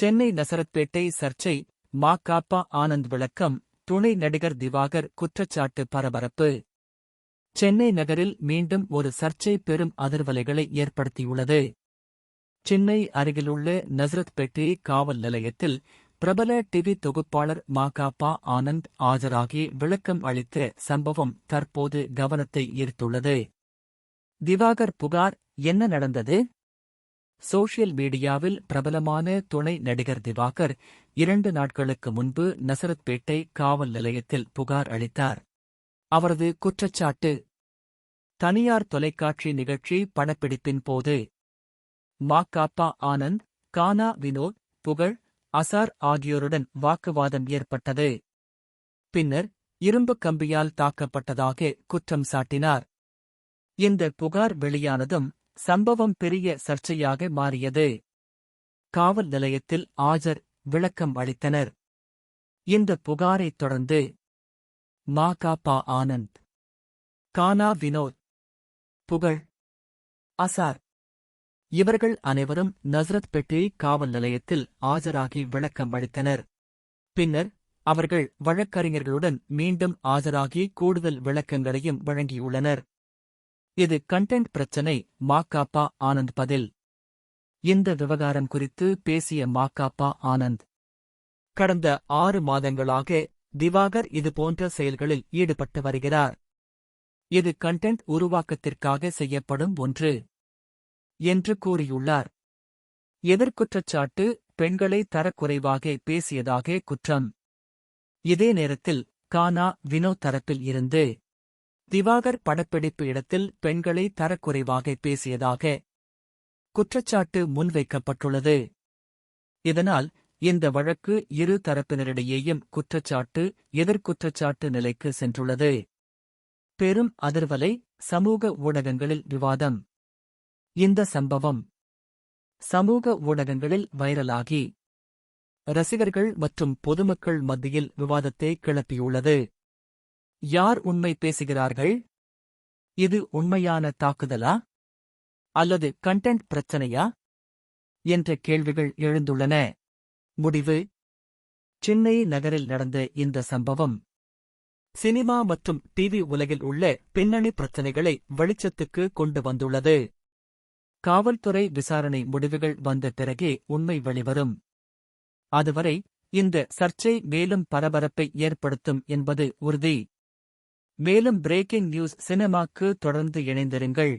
சென்னை நசரத்பேட்டை சர்ச்சை ம.க.ப. ஆனந்த் விளக்கம் துணை நடிகர் திவாகர் குற்றச்சாட்டு பரபரப்பு. சென்னை நகரில் மீண்டும் ஒரு சர்ச்சை பெரும் அதிர்வலைகளை ஏற்படுத்தியுள்ளது. சென்னை அருகிலுள்ள நசரத்பேட்டை காவல் நிலையத்தில் பிரபல டிவி தொகுப்பாளர் ம.க.ப. ஆனந்த் ஆஜராகி விளக்கம் அளித்த சம்பவம் தற்போது கவனத்தை ஈர்த்துள்ளது. திவாகர் புகார் என்ன நடந்தது? சோஷியல் மீடியாவில் பிரபலமான துணை நடிகர் திவாகர் 2 நாட்களுக்கு முன்பு நசரத்பேட்டை காவல் நிலையத்தில் புகார் அளித்தார். அவரது குற்றச்சாட்டு: தனியார் தொலைக்காட்சி நிகழ்ச்சி படப்பிடிப்பின் போது ம.க.ப. ஆனந்த், கானா வினோத், புகழ், அசார் ஆகியோருடன் வாக்குவாதம் ஏற்பட்டது. பின்னர் இரும்புக் கம்பியால் தாக்கப்பட்டதாக குற்றம் சாட்டினார். இந்த புகார் வெளியானதும் சம்பவம் பெரிய சர்ச்சையாக மாறியது. காவல் நிலையத்தில் ஆஜர் விளக்கம் அளித்தனர். இந்த புகாரைத் தொடர்ந்து ம.க.ப. ஆனந்த், கானா வினோத், புகழ், அசார் இவர்கள் அனைவரும் நசரத்பேட்டை காவல் நிலையத்தில் ஆஜராகி விளக்கம் அளித்தனர். பின்னர் அவர்கள் வழக்கறிஞர்களுடன் மீண்டும் ஆஜராகி கூடுதல் விளக்கங்களையும் வழங்கியுள்ளனர். இது கண்டென்ட் பிரச்சினை. ம.க.ப. ஆனந்த் பதில். இந்த விவகாரம் குறித்து பேசிய ம.க.ப. ஆனந்த், கடந்த 6 மாதங்களாக திவாகர் இதுபோன்ற செயல்களில் ஈடுபட்டு வருகிறார். இது கண்டென்ட் உருவாக்கத்திற்காக செய்யப்படும் ஒன்று என்று கூறியுள்ளார். எதிர்குற்றச்சாட்டு: பெண்களை தரக்குறைவாக பேசியதாக குற்றம். இதே நேரத்தில் கானா வினோத் தரப்பில் இருந்து திவாகர் படப்பிடிப்பு இடத்தில் பெண்களை தரக்குறைவாக பேசியதாக குற்றச்சாட்டு முன்வைக்கப்பட்டுள்ளது. இதனால் இந்த வழக்கு இரு தரப்பினரிடையேயும் குற்றச்சாட்டு எதிர்குற்றச்சாட்டு நிலைக்கு சென்றுள்ளது. பெரும் அதிர்வலை. சமூக ஊடகங்களில் விவாதம். இந்த சம்பவம் சமூக ஊடகங்களில் வைரலாகி ரசிகர்கள் மற்றும் பொதுமக்கள் மத்தியில் விவாதத்தை கிளப்பியுள்ளது. யார் உண்மை பேசுகிறார்கள்? இது உண்மையான தாக்குதலா அல்லது கண்டென்ட் பிரச்சனையா என்ற கேள்விகள் எழுந்துள்ளன. முடிவு: சென்னை நகரில் நடந்த இந்த சம்பவம் சினிமா மற்றும் டிவி உலகில் உள்ள பின்னணி பிரச்சினைகளை வெளிச்சத்துக்கு கொண்டு வந்துள்ளது. காவல்துறை விசாரணை முடிவுகள் வந்த பிறகே உண்மை வெளிவரும். அதுவரை இந்த சர்ச்சை மேலும் பரபரப்பை ஏற்படுத்தும் என்பது உறுதி. மேலும் பிரேக்கிங் நியூஸ் சினிமாக்கு தொடர்ந்து இணைந்திருங்கள்.